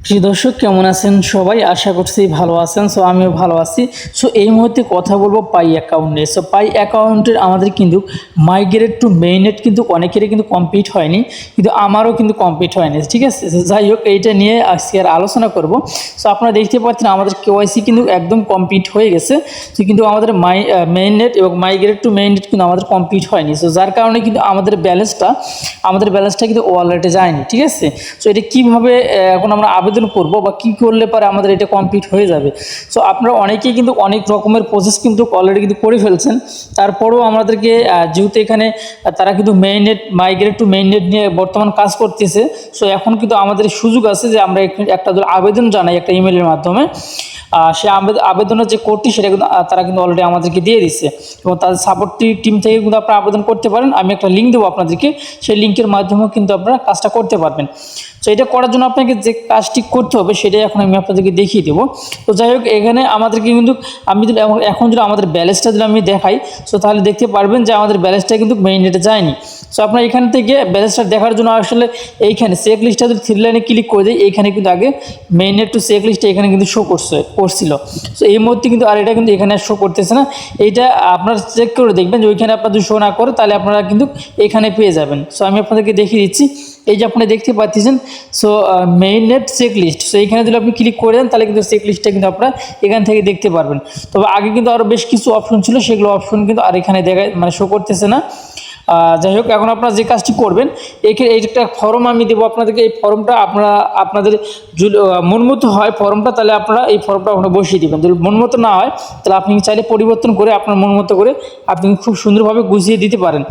প্রিয় দর্শক কেমন আছেন সবাই? আশা করছি ভালো আছেন। সো আমিও ভালো আছি। সো এই মুহূর্তে কথা বলবো পাই অ্যাকাউন্ট নিয়ে। সো পাই অ্যাকাউন্টের আমাদের কিন্তু মাইগ্রেট টু মেইননেট কিন্তু অনেকেরই কিন্তু কমপ্লিট হয়নি, কিন্তু আমারও কিন্তু কমপ্লিট হয়নি। ঠিক আছে, যাই হোক এইটা নিয়ে আজকে আর আলোচনা করব। সো আপনারা দেখতে পাচ্ছেন আমাদের কেওয়াইসি কিন্তু একদম কমপ্লিট হয়ে গেছে। তো কিন্তু আমাদের মেইননেট এবং মাইগ্রেট টু মেইননেট কিন্তু আমাদের কমপ্লিট হয়নি। সো যার কারণে কিন্তু আমাদের ব্যালেন্সটা কিন্তু ওয়ালেটে যায়নি। ঠিক আছে, সো এটা কীভাবে এখন আমরা আবেদন করব বা কি করলে পরে আমাদের এটা কমপ্লিট হয়ে যাবে। সো আপনারা অনেকেই কিন্তু অনেক রকমের প্রসেস কিন্তু অলরেডি কিন্তু করে ফেলছেন। তারপরেও আমাদেরকে যেহেতু এখানে তারা কিন্তু মাইগ্রেট টু মেইননেট নিয়ে বর্তমান কাজ করতেছে। সো এখন কিন্তু আমাদের সুযোগ আছে যে আমরা একটা আবেদন জানাই একটা ইমেলের মাধ্যমে। সে আবেদনের যে কোডটি সেটা কিন্তু তারা কিন্তু অলরেডি আমাদেরকে দিয়ে দিচ্ছে, এবং তাদের সাপোর্ট টিম থেকে কিন্তু আপনারা আবেদন করতে পারেন। আমি একটা লিঙ্ক দেবো আপনাদেরকে, সেই লিঙ্কের মাধ্যমেও কিন্তু আপনারা কাজটা করতে পারবেন। তো এটা করার জন্য আপনাকে যে কাজটি করতে হবে সেটাই এখন আমি আপনাদেরকে দেখিয়ে দেবো। তো যাই হোক, এখানে আমাদেরকে কিন্তু আমি যদি এখন যদি আমাদের ব্যালেন্সটা যদি আমি দেখাই, সো তাহলে দেখতে পারবেন যে আমাদের ব্যালেন্সটা কিন্তু মেইননেটে যায়নি। সো আপনার এখান থেকে ব্যালেন্সটা দেখার জন্য আসলে এইখানে চেক লিস্টটা যদি 3 লাইনে ক্লিক করে দিই, এইখানে কিন্তু আগে মেইননেট টু চেক লিস্টটা এখানে কিন্তু করছিল। সো এই মুহূর্তে কিন্তু আর এটা কিন্তু এখানে শো করতেছে না। এইটা আপনারা চেক করে দেখবেন যে ওইখানে আপনার যদি শো না করে তাহলে আপনারা কিন্তু এখানে পেয়ে যাবেন। সো আমি আপনাদেরকে দেখিয়ে দিচ্ছি। এই যে আপনি দেখতে পাচ্ছেন, সো মেইননেট চেক লিস্ট। সো এইখানে যদি আপনি ক্লিক করে দেন তাহলে কিন্তু চেক লিস্টটা কিন্তু আপনারা এখান থেকে দেখতে পারবেন। তবে আগে কিন্তু আরও বেশ কিছু অপশন ছিল, সেগুলো অপশন কিন্তু আর এখানে দেখায় শো করতেছে না। যাই হোক, এখন আপনারা যে কাজটি করবেন, একটা ফর্ম আমি দেবো আপনাদেরকে। এই ফর্মটা আপনাদের যদি মনমতো হয় ফর্মটা, তাহলে আপনারা এই ফর্মটা ওখানে বসিয়ে দেবেন। যদি মনমতো না হয় তাহলে আপনি চাইলে পরিবর্তন করে আপনার মনমতো করে আপনি খুব সুন্দরভাবে গুছিয়ে দিতে পারেন।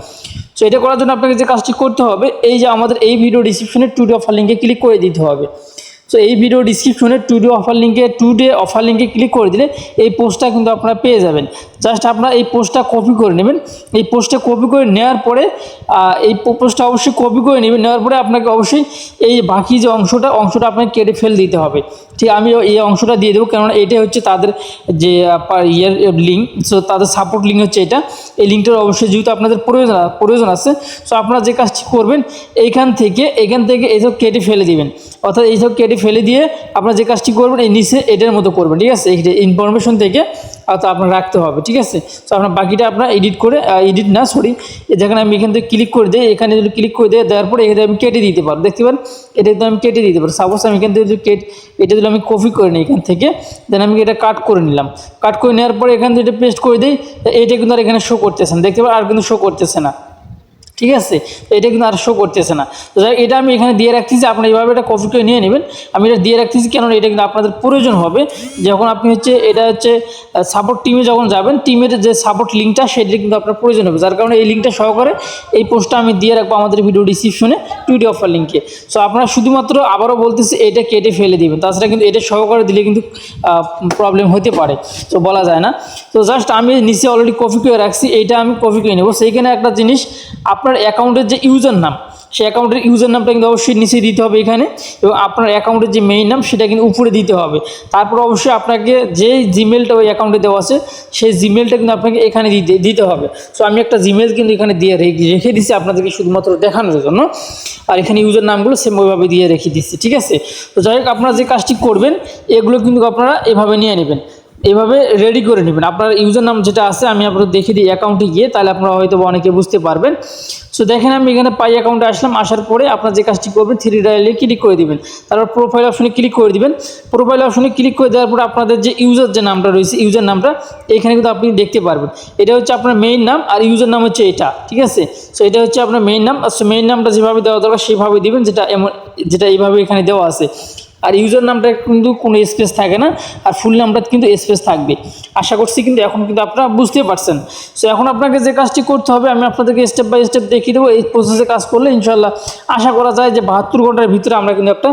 সো এটা করার জন্য আপনাকে যে কাজটি করতে হবে, এই যে আমাদের এই ভিডিও ডিসক্রিপশনে টুডে অফার লিঙ্কে ক্লিক করে দিতে হবে। সো এই ভিডিও ডিসক্রিপশনে টুডে অফার লিঙ্কে ক্লিক করে দিলে এই পোস্টটা কিন্তু আপনারা পেয়ে যাবেন। জাস্ট আপনারা এই পোস্টটা কপি করে নেবেন। এই পোস্টটা কপি করে নেওয়ার পরে এই পোস্টটা অবশ্যই কপি করে নেবেন। নেওয়ার পরে আপনাকে অবশ্যই এই বাকি যে অংশটা আপনাকে কেটে ফেলে দিতে হবে। ঠিক, আমি এই অংশটা দিয়ে দেবো, কেননা এটাই হচ্ছে তাদের যে লিঙ্ক। সো তাদের সাপোর্ট লিঙ্ক হচ্ছে এটা। এই লিঙ্কটার অবশ্যই যেহেতু আপনাদের প্রয়োজন আছে, সো আপনারা যে কাজটি করবেন, এখান থেকে এইসব কেটে ফেলে দিবেন। অর্থাৎ এইসব কেটে ফেলে দিয়ে আপনারা যে কাজটি করবেন, এই নিচে এটার মতো করবেন। ঠিক আছে, এই ইনফরমেশন থেকে আপনার রাখতে হবে। ঠিক আছে, তো আপনার বাকিটা আপনার যেখানে আমি এখান থেকে ক্লিক করে দিই, এখানে যদি ক্লিক করে দেওয়ার পরে এখানে আমি কেটে দিতে পারবো। দেখতে পারেন, এটা কিন্তু আমি কেটে দিতে পারি। সাপোজ আমি এখান থেকে এটা যদি আমি কপি করে নিই এখান থেকে, দেন আমি এটা কাট করে নিলাম। কাট করে নেওয়ার পরে এখান থেকে এটা পেস্ট করে দিই, এইটা কিন্তু আর এখানে শো করতেছে না। দেখতে পারেন, আর কিন্তু শো করতেছে না। ঠিক আছে, এটা কিন্তু আর শো করতেছে না। তো এটা আমি এখানে দিয়ে রাখতেছি, আপনারা এইভাবে এটা কপি করে নিয়ে নেবেন। আমি এটা দিয়ে রাখতেছি, কেননা এটা কিন্তু আপনাদের প্রয়োজন হবে যখন আপনি এটা হচ্ছে সাপোর্ট টিমে যখন যাবেন। টিমের যে সাপোর্ট লিঙ্কটা সেটা কিন্তু আপনার প্রয়োজন হবে। যার কারণে এই লিঙ্কটা সহকারে এই পোস্টটা আমি দিয়ে রাখবো আমাদের ভিডিও ডিসক্রিপশনে টুডে অফার লিঙ্কে। সো আপনারা শুধুমাত্র আবারও বলতেছি, এটা কেটে ফেলে দিবেন। তাছাড়া কিন্তু এটা সহকারে দিলে কিন্তু প্রবলেম হতে পারে, তো বলা যায় না। তো জাস্ট আমি নিচে অলরেডি কপি করে রাখছি, এইটা আমি কপি করে নেব। সেইখানে একটা জিনিস, আপনার অ্যাকাউন্টের যে ইউজার নাম, সেই অ্যাকাউন্টের ইউজার নামটা কিন্তু অবশ্যই নিচে দিতে হবে এখানে, এবং আপনার অ্যাকাউন্টের যে মেইন নাম সেটা কিন্তু উপরে দিতে হবে। তারপর অবশ্যই আপনাকে যে জিমেলটা ওই অ্যাকাউন্টে দেওয়া আছে সেই জিমেলটা কিন্তু আপনাকে এখানে দিতে হবে। সো আমি একটা জিমেল কিন্তু এখানে দিয়ে রেখে দিচ্ছি আপনাদেরকে শুধুমাত্র দেখানোর জন্য। আর এখানে ইউজার নামগুলো সেম ওইভাবে দিয়ে রেখে দিচ্ছি। ঠিক আছে, তো যাই হোক, আপনারা যে কাজটি করবেন এগুলো কিন্তু আপনারা এভাবে নিয়ে নেবেন, এভাবে রেডি করে নেবেন। আপনার ইউজার নাম যেটা আছে আমি আপনাদের দেখিয়ে দিই অ্যাকাউন্টে গিয়ে, তাহলে আপনারা হয়তো অনেকে বুঝতে পারবেন। সো দেখেন, আমি এখানে পাই অ্যাকাউন্টে আসলাম। আসার পরে আপনার যে কাজটি করবেন, 3 ডায়ালে ক্লিক করে দিবেন। তারপর প্রোফাইল অপশনে ক্লিক করে দিবেন। প্রোফাইল অপশনে ক্লিক করে দেওয়ার পরে আপনাদের যে যে নামটা রয়েছে, ইউজার নামটা এখানে কিন্তু আপনি দেখতে পারবেন। এটা হচ্ছে আপনার মেইন নাম, আর ইউজার নাম হচ্ছে এটা। ঠিক আছে, সো এটা হচ্ছে আপনার মেইন নাম। মেইন নামটা যেভাবে দেওয়া দরকার সেভাবে দিবেন, যেটা এইভাবে এখানে দেওয়া আছে। আর ইউজার নামটা কিন্তু কোনো স্পেস থাকে না, আর ফুল নামটা কিন্তু স্পেস থাকবে। আশা করছি কিন্তু এখন কিন্তু আপনারা বুঝতে পারছেন। সো এখন আপনাকে যে কাজটি করতে হবে আমি আপনাদেরকে স্টেপ বাই স্টেপ দেখিয়ে দেবো। এই প্রসেসে কাজ করলে ইনশাল্লাহ আশা করা যায় যে 72 ঘন্টার ভিতরে আমরা কিন্তু একটা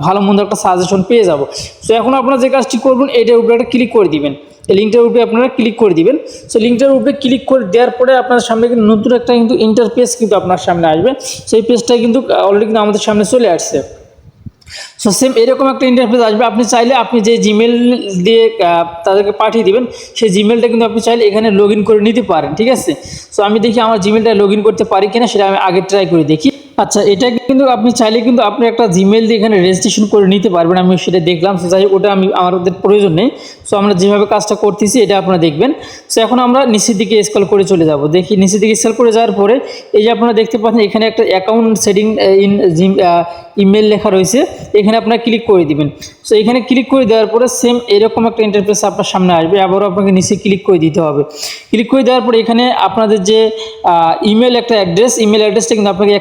ভালো মন্দ একটা সাজেশন পেয়ে যাব। সো এখন আপনারা যে কাজটি করবেন, এটার উপরে একটা ক্লিক করে দিবেন। এই লিঙ্কটার উপরে আপনারা ক্লিক করে দিবেন। সো লিঙ্কটার উপরে ক্লিক করে দেওয়ার পরে আপনার সামনে কিন্তু নতুন একটা কিন্তু ইন্টারফেস কিন্তু আপনার সামনে আসবে। সেই পেজটা কিন্তু অলরেডি কিন্তু আমাদের সামনে চলে আসছে। সো সেম এরকম একটা ইন্টারফেস আসবে। আপনি চাইলে আপনি যে জিমেল দিয়ে তাদেরকে পাঠিয়ে দিবেন, সেই জিমেলটা কিন্তু আপনি চাইলে এখানে লগ ইন করে নিতে পারেন। ঠিক আছে, সো আমি দেখি আমার জিমেলটা লগ ইন করতে পারি কিনা, সেটা আমি আগে ট্রাই করে দেখি। আচ্ছা, এটা কিন্তু আপনি চাইলে কিন্তু আপনি একটা জিমেইল দিয়ে এখানে রেজিস্ট্রেশন করে নিতে পারবেন। আমি সেটা দেখলাম। সো যাই হোক, ওটা আমাদের প্রয়োজন নেই। সো আমরা যেভাবে কাজটা করতেছি এটা আপনারা দেখবেন। সো এখন আমরা নিচের দিকে স্ক্রল করে চলে যাব। দেখি নিচের দিকে স্ক্রল করে যাওয়ার পরে এই যে আপনারা দেখতে পাচ্ছেন এখানে একটা account setting in gym email লেখা রয়েছে। এখানে আপনারা ক্লিক করে দিবেন। সো এখানে ক্লিক করে দেওয়ার পরে সেম এরকম একটা ইন্টারফেস আপনার সামনে আসবে। আবারও আপনাকে নিচে ক্লিক করে দিতে হবে। ক্লিক করে দেওয়ার পরে এখানে আপনাদের যে ইমেল একটা অ্যাড্রেস, ইমেল অ্যাড্রেসটা কিন্তু আপনাকে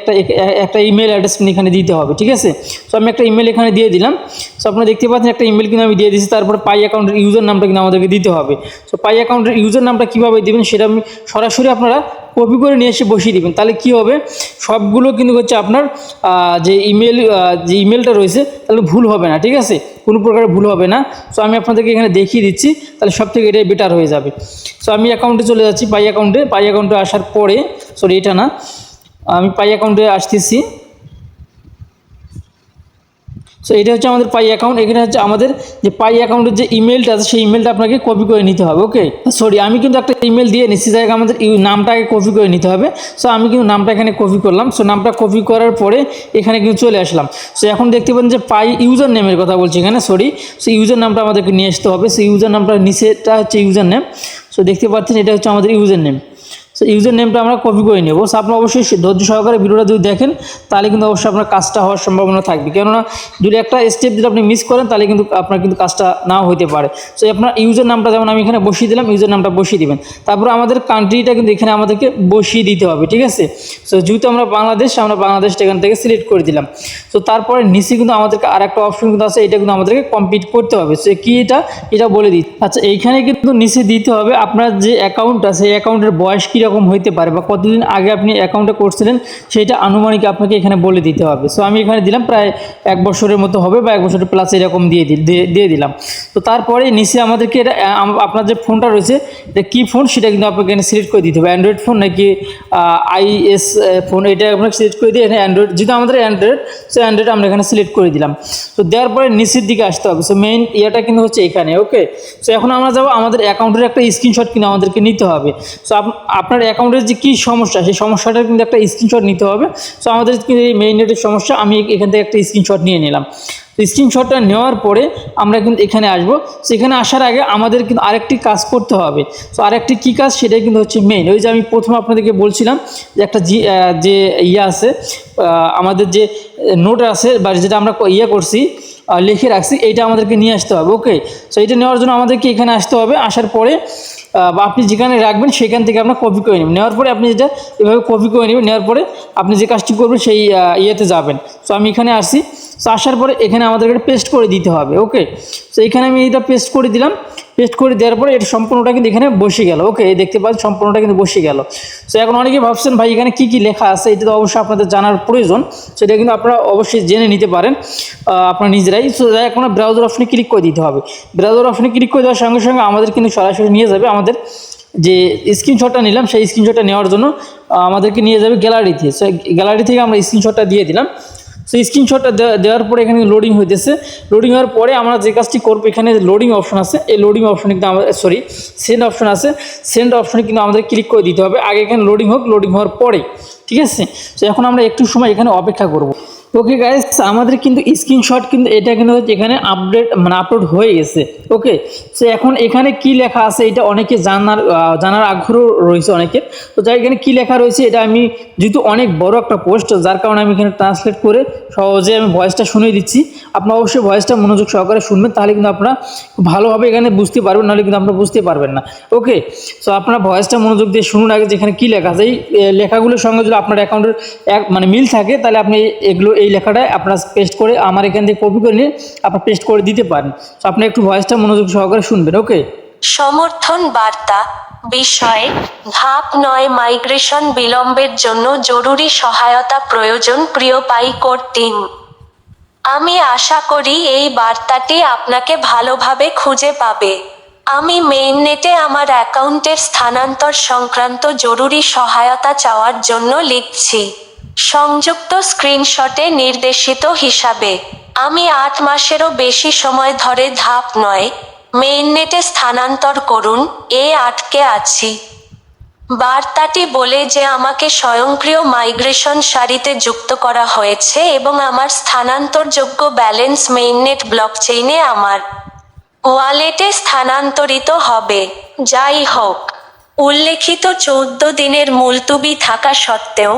একটা ইমেল অ্যাড্রেস কিন্তু এখানে দিতে হবে, ঠিক আছে? সো আমি একটা ইমেল এখানে দিয়ে দিলাম। সো আপনারা দেখতে পাচ্ছেন একটা ইমেল কিন্তু আমি দিয়ে দিয়েছি। তারপরে পাই অ্যাকাউন্টের ইউজার নামটা কিন্তু আমাদেরকে দিতে হবে। সো পাই অ্যাকাউন্টের ইউজার নামটা কীভাবে দিবেন সেটা আমি সরাসরি আপনারা কপি করে নিয়ে এসে বসিয়ে দিবেন। তাহলে কী হবে, সবগুলো কিন্তু হচ্ছে আপনার যে ইমেলটা রয়েছে তাহলে ভুল হবে না, ঠিক আছে? কোনো প্রকার ভুল হবে না। সো আমি আপনাদেরকে এখানে দেখিয়ে দিচ্ছি, তাহলে সব থেকে এটাই বেটার হয়ে যাবে। সো আমি অ্যাকাউন্টে চলে যাচ্ছি, পাই অ্যাকাউন্টে আসার পরে, সরি এটা না, আমি পাই অ্যাকাউন্টে আসতেছি। সো এটা হচ্ছে আমাদের পাই অ্যাকাউন্ট। এখানে হচ্ছে আমাদের যে পাই অ্যাকাউন্টের যে ইমেলটা আছে সেই ইমেলটা আপনাকে কপি করে নিতে হবে। ওকে, সরি আমি কিন্তু একটা ইমেল দিয়ে নিচ্ছি, জায়গায় আমাদের নামটাকে কপি করে নিতে হবে। সো আমি কিন্তু নামটা এখানে কপি করলাম। সো নামটা কপি করার পরে এখানে কিন্তু চলে আসলাম। সো এখন দেখতে পাবেন যে পাই ইউজার নেমের কথা বলছি এখানে, সরি। সো ইউজার নামটা আমাদেরকে নিয়ে আসতে হবে। সো ইউজার নামটা নিচেটা হচ্ছে ইউজার নেম। সো দেখতে পাচ্ছেন এটা হচ্ছে আমাদের ইউজার নেম। সো ইউজার নেমটা আমরা কপি করে নেব। সো আপনি অবশ্যই ধৈর্য সহকারে ভিডিওটা যদি দেখেন তাহলে কিন্তু অবশ্যই আপনার কাজটা হওয়ার সম্ভাবনা থাকবে। কেননা যদি একটা স্টেপ যদি আপনি মিস করেন তাহলে কিন্তু আপনার কিন্তু কাজটা নাও হতে পারে। সো আপনার ইউজার নামটা যেমন আমি এখানে বসিয়ে দিলাম, ইউজার নামটা বসিয়ে দিবেন। তারপর আমাদের কান্ট্রিটা কিন্তু এখানে আমাদেরকে বসিয়ে দিতে হবে, ঠিক আছে? সো যেহেতু আমরা বাংলাদেশটা এখান থেকে সিলেক্ট করে দিলাম। সো তারপরে নিচে কিন্তু আমাদেরকে আর একটা অপশন কিন্তু আছে, এটা কিন্তু আমাদেরকে কমপ্লিট করতে হবে। সো কি এটা বলে দিই। আচ্ছা, এইখানে কিন্তু নিচে দিতে হবে আপনার যে অ্যাকাউন্ট আছে এই অ্যাকাউন্টের বয়স কীরকম হইতে পারে বা কতদিন আগে আপনি অ্যাকাউন্টে করছিলেন সেটা আনুমানিক আপনাকে এখানে বলে দিতে হবে। সো আমি এখানে দিলাম প্রায় 1 বছরের মতো হবে বা 1 বছরের প্লাস এরকম দিয়ে দিলাম। তো তারপরে নিচে আমাদেরকে এটা আপনার যে ফোনটা রয়েছে এটা কী ফোন সেটা কিন্তু আপনাকে এখানে সিলেক্ট করে দিতে হবে। অ্যান্ড্রয়েড ফোন নাকি আইএস ফোন, এটা আপনাকে সিলেক্ট করে দিয়ে এখানে অ্যান্ড্রয়েড, যেহেতু আমাদের অ্যান্ড্রয়েড, সো অ্যান্ড্রয়েড আমরা এখানে সিলেক্ট করে দিলাম। তো দেওয়ার পরে নিচের দিকে আসতে হবে। সো মেইন ইয়েটা কিন্তু হচ্ছে এখানে। ওকে, সো এখন আমরা যাবো আমাদের অ্যাকাউন্টের একটা স্ক্রিনশট কিন্তু আমাদেরকে নিতে হবে। সো আপনার অ্যাকাউন্টের যে কী সমস্যা সেই সমস্যাটার কিন্তু একটা স্ক্রিনশট নিতে হবে। সো আমাদের কিন্তু এই মেইন নেটের সমস্যা, আমি এখান থেকে একটা স্ক্রিনশট নিয়ে নিলাম। তো স্ক্রিনশটটা নেওয়ার পরে আমরা কিন্তু এখানে আসবো। সেখানে আসার আগে আমাদের কিন্তু আরেকটি কাজ করতে হবে। সো আরেকটি কী কাজ সেটাই কিন্তু হচ্ছে মেইন। ওই যে আমি প্রথমে আপনাদেরকে বলছিলাম যে একটা যে ইয়ে আছে, আমাদের যে নোট আছে বা যেটা আমরা করছি লিখে রাখছি, এইটা আমাদেরকে নিয়ে আসতে হবে। ওকে, সো এটা নেওয়ার জন্য আমাদেরকে এখানে আসতে হবে। আসার পরে বা আপনি যেখানে রাখবেন সেখান থেকে আপনার কপি করে নেবেন। নেওয়ার পরে আপনি যেটা এভাবে কপি করে নেবেন, নেওয়ার পরে আপনি যে কাজটি করবেন সেই ইয়েতে যাবেন। সো আমি এখানে আসি। সো আসার পরে এখানে আমাদেরকে পেস্ট করে দিতে হবে। ওকে, সো এখানে আমি এটা পেস্ট করে দিলাম। পেস্ট করে দেওয়ার পরে এটা সম্পূর্ণটা কিন্তু এখানে বসে গেল। ওকে, দেখতে পাচ্ছেন সম্পূর্ণটা কিন্তু বসে গেল। সো এখন অনেকে ভাবছেন ভাই এখানে কী কী লেখা আছে, এটা তো অবশ্যই আপনাদের জানার প্রয়োজন। সেটা কিন্তু আপনারা অবশ্যই জেনে নিতে পারেন আপনারা নিজেরাই। সো এখন ব্রাউজার অপশনে ক্লিক করে দিতে হবে। ব্রাউজার অপশনে ক্লিক করে দেওয়ার সঙ্গে সঙ্গে আমাদের কিন্তু সরাসরি নিয়ে যাবে আমাদের যে স্ক্রিনশটটা নিলাম সেই স্ক্রিনশটটা নেওয়ার জন্য আমাদেরকে নিয়ে যাবে গ্যালারিতে। সো গ্যালারি থেকে আমরা স্ক্রিনশটটা দিয়ে দিলাম। সো স্ক্রিনশটটা দেওয়ার পরে এখানে লোডিং হইতেছে। লোডিং হওয়ার পরে আমরা যে কাজটি করবো, এখানে লোডিং অপশন আছে, এই লোডিং অপশনে কিন্তু আমাদের সেন্ড অপশন আছে, সেন্ড অপশনে কিন্তু আমাদের ক্লিক করে দিতে হবে। আগে এখানে লোডিং হোক, লোডিং হওয়ার পরে, ঠিক আছে? সো এখন আমরা একটু সময় এখানে অপেক্ষা করব। ওকে গাইস, আমাদের কিন্তু স্ক্রিনশট কিন্তু এটা কিন্তু এখানে আপলোড হয়ে গেছে। ওকে, সো এখন এখানে কি লেখা আছে এটা অনেকে জানার আগ্রহ রয়েছে অনেকের। তো যাই এখানে কি লেখা রয়েছে এটা আমি, যেহেতু অনেক বড় একটা পোস্ট যার কারণে আমি এখানে ট্রান্সলেট করে সহজে আমি ভয়েসটা শুনিয়ে দিচ্ছি। আপনারা অবশ্যই ভয়েসটা মনোযোগ সহকারে শুনবেন, তাহলে কিন্তু আপনারা ভালোভাবে এখানে বুঝতে পারবেন, নাহলে কিন্তু আপনারা বুঝতে পারবেন না। ওকে, সো আপনারা ভয়েসটা মনোযোগ দিয়ে শুনুন আগে যেখানে কী লেখা আছে। এই লেখাগুলোর সঙ্গে যদি আপনার অ্যাকাউন্টের মিল থাকে তাহলে আপনি এই লেখাটা আপনার পেস্ট করে আমার এখান থেকে কপি করে নিয়ে আপনার পেস্ট করে দিতে পারেন। তো আপনি একটু ভয়েসটা মনোযোগ সহকারে শুনবেন। ওকে, সমর্থন বার্তা, বিষয় ধাপ 9, মাইগ্রেশন বিলম্বের জন্য জরুরি সহায়তা প্রয়োজন। প্রিয় পাইকোর টিম, আমি আশা করি এই বার্তাটি আপনাকে ভালোভাবে খুঁজে পাবে। আমি মেইননেটে আমার অ্যাকাউন্টের স্থানান্তর সংক্রান্ত জরুরি সহায়তা চাওয়ার জন্য লিখছি। সংযুক্ত স্ক্রিনশটে নির্দেশিত হিসাবে আমি 8 মাসেরও বেশি সময় ধরে ধাপ 9, মেইননেটে স্থানান্তর করুন, আটকে আছি। বার্তাটি বলে যে আমাকে স্বয়ংক্রিয় মাইগ্রেশন সারিতে যুক্ত করা হয়েছে এবং আমার স্থানান্তরযোগ্য ব্যালেন্স মেইননেট ব্লকচেইনে আমার ওয়ালেটে স্থানান্তরিত হবে। যাই হোক, উল্লেখিত 14 দিনের মুলতুবি থাকা সত্ত্বেও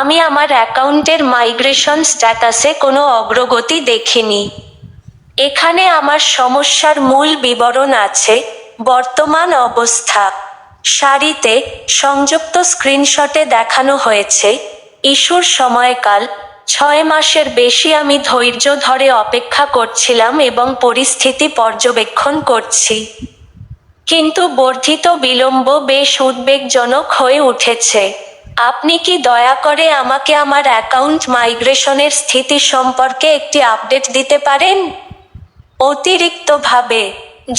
আমি আমার অ্যাকাউন্টের মাইগ্রেশন স্ট্যাটাসে কোনো অগ্রগতি দেখিনি। এখানে আমার সমস্যার মূল বিবরণ আছে। বর্তমান অবস্থা সারিতে সংযুক্ত স্ক্রিনশটে দেখানো হয়েছে ইস্যুর সময়কাল 6 মাসের বেশি। আমি ধৈর্য ধরে অপেক্ষা করছিলাম এবং পরিস্থিতি পর্যবেক্ষণ করছি, কিন্তু বর্ধিত বিলম্ব বেশ উদ্বেগজনক হয়ে উঠেছে। আপনি কি দয়া করে আমাকে আমার অ্যাকাউন্ট মাইগ্রেশনের স্থিতি সম্পর্কে একটি আপডেট দিতে পারেন? অতিরিক্তভাবে,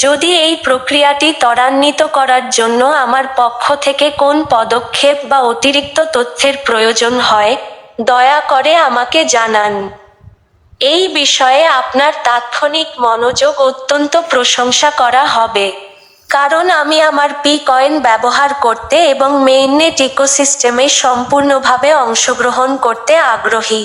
যদি এই প্রক্রিয়াটি ত্বরান্বিত করার জন্য আমার পক্ষ থেকে কোন পদক্ষেপ বা অতিরিক্ত তথ্যের প্রয়োজন হয়, দয়া করে আমাকে জানান। এই বিষয়ে আপনার তাৎক্ষণিক মনোযোগ অত্যন্ত প্রশংসা করা হবে, কারণ আমি আমার পি-কয়েন ব্যবহার করতে এবং মেইননেট ইকোসিস্টেমে সম্পূর্ণভাবে অংশগ্রহণ করতে আগ্রহী।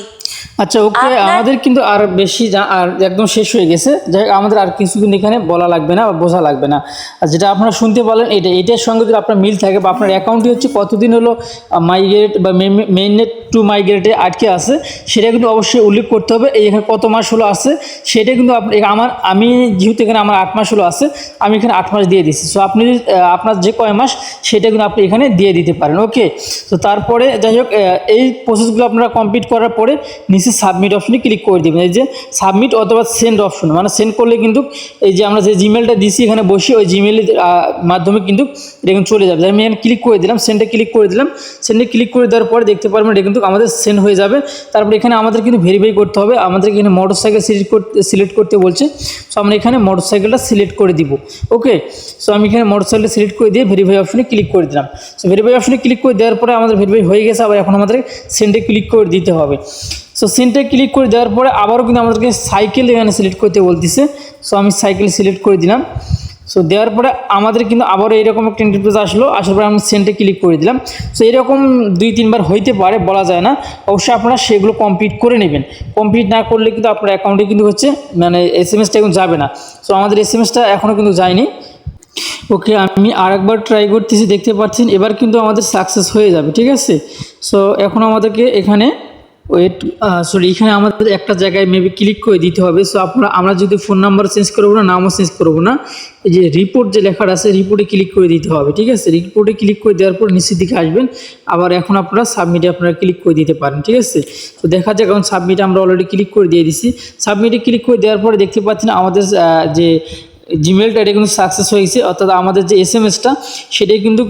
আচ্ছা, ওকে, আমাদের কিন্তু আর বেশি আর একদম শেষ হয়ে গেছে। যাই হোক, আমাদের আর কিছু কিন্তু এখানে বলা লাগবে না বা বোঝা লাগবে না। আর যেটা আপনারা শুনতে পারলেন, এটার সঙ্গে যদি আপনার মিল থাকে বা আপনার অ্যাকাউন্টটি হচ্ছে কতদিন হলো মাইগ্রেট বা মেইননেট টু মাইগ্রেটে আটকে আছে, সেটা কিন্তু অবশ্যই উল্লেখ করতে হবে। এই এখানে কত মাস হলো আছে সেটা কিন্তু আমি যেহেতু এখানে আমার 8 মাস হলো আছে, আমি এখানে 8 মাস দিয়ে দিচ্ছি। সো আপনি আপনার যে কয় মাস সেটা কিন্তু আপনি এখানে দিয়ে দিতে পারেন। ওকে, তো তারপরে যাই হোক, এই প্রসেসগুলো আপনারা কমপ্লিট করার পরে নিচে সাবমিট অপশনে ক্লিক করে দেবেন। এই যে সাবমিট অথবা সেন্ড অপশন, মানে সেন্ড করলে কিন্তু এই যে আমরা যে জিমেলটা দিছি এখানে বসে ওই জিমেলের মাধ্যমে কিন্তু এটা কিন্তু চলে যাবে। আমি এখানে ক্লিক করে দিলাম, সেন্ডে ক্লিক করে দিলাম। সেন্ডে ক্লিক করে দেওয়ার পরে দেখতে পারবেন এটা কিন্তু আমাদের সেন্ড হয়ে যাবে। তারপরে এখানে আমাদের কিন্তু ভেরিফাই করতে হবে। আমাদের এখানে মোটরসাইকেল সিলেক্ট করতে বলছে। সো আমরা এখানে মোটরসাইকেলটা সিলেক্ট করে দিব। ওকে, সো আমি এখানে মোটরসাইকেলটা সিলেক্ট করে দিয়ে ভেরিফাই অপশনে ক্লিক করে দিলাম। সো ভেরিফাই অপশনে ক্লিক করে দেওয়ার পরে আমাদের ভেরিফাই হয়ে গেছে। আবার এখন আমাদের সেন্ডে ক্লিক করে দিতে হবে। সো সেন্টে ক্লিক করে দেওয়ার পরে আবারও কিন্তু আমাদেরকে সাইকেল এখানে সিলেক্ট করতে বলতেছে। সো আমি সাইকেল সিলেক্ট করে দিলাম। সো দেওয়ার পরে আমাদের কিন্তু আবারও এরকম একটা ইন্টারফেস আসলো। আসার পরে আমি সেন্টে ক্লিক করে দিলাম। সো এরকম 2-3 বার হইতে পারে, বলা যায় না। অবশ্যই আপনারা সেগুলো কমপ্লিট করে নেবেন। কমপ্লিট না করলে কিন্তু আপনার অ্যাকাউন্টে কিন্তু হচ্ছে মানে SMS-টা এখন যাবে না। সো আমাদের SMS-টা এখনও কিন্তু যায়নি। ওকে, আমি আরেকবার ট্রাই করতেছি, দেখতে পাচ্ছেন এবার কিন্তু আমাদের সাকসেস হয়ে যাবে। ঠিক আছে, সো এখন আমাদেরকে এখানে এখানে আমাদের একটা জায়গায় মেবি ক্লিক করে দিতে হবে। সো আমরা যদি ফোন নাম্বার চেঞ্জ করবো না, নামও চেঞ্জ করবো না, এই যে রিপোর্ট যে লেখাটা আছে রিপোর্টে ক্লিক করে দিতে হবে। ঠিক আছে, রিপোর্টে ক্লিক করে দেওয়ার পর নিচের দিকে আসবেন। আবার এখন আপনারা সাবমিটে ক্লিক করে দিতে পারেন। ঠিক আছে, তো দেখা যাক, এখন সাবমিটে আমরা অলরেডি ক্লিক করে দিয়ে দিছি। সাবমিটে ক্লিক করে দেওয়ার পরে দেখতে পাচ্ছেন আমাদের যে জিমেলটা এটা কিন্তু সাকসেস হয়েছে, অর্থাৎ আমাদের যে SMS-টা সেটাই কিন্তু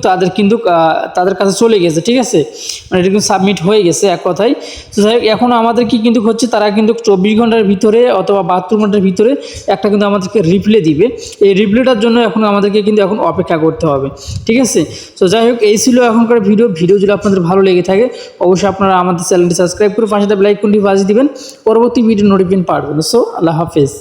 তাদের কাছে চলে গেছে। ঠিক আছে, মানে এটা কিন্তু সাবমিট হয়ে গেছে এক কথায়। তো যাই হোক, এখন আমাদের কিন্তু হচ্ছে তারা কিন্তু 24 ঘন্টার ভিতরে অথবা 72 ঘন্টার ভিতরে একটা কিন্তু আমাদেরকে রিপ্লে দিবে। এই রিপ্লেটার জন্য এখন আমাদেরকে কিন্তু এখন অপেক্ষা করতে হবে। ঠিক আছে, তো যাই হোক, এই ছিল এখনকার ভিডিও যদি আপনাদের ভালো লেগে থাকে অবশ্যই আপনারা আমাদের চ্যানেলটি সাবস্ক্রাইব করে পাশে লাইক কোনটি বাজিয়ে দিবেন, পরবর্তী ভিডিও নোটিফিকেশন পাবেন। সো আল্লাহ হাফেজ।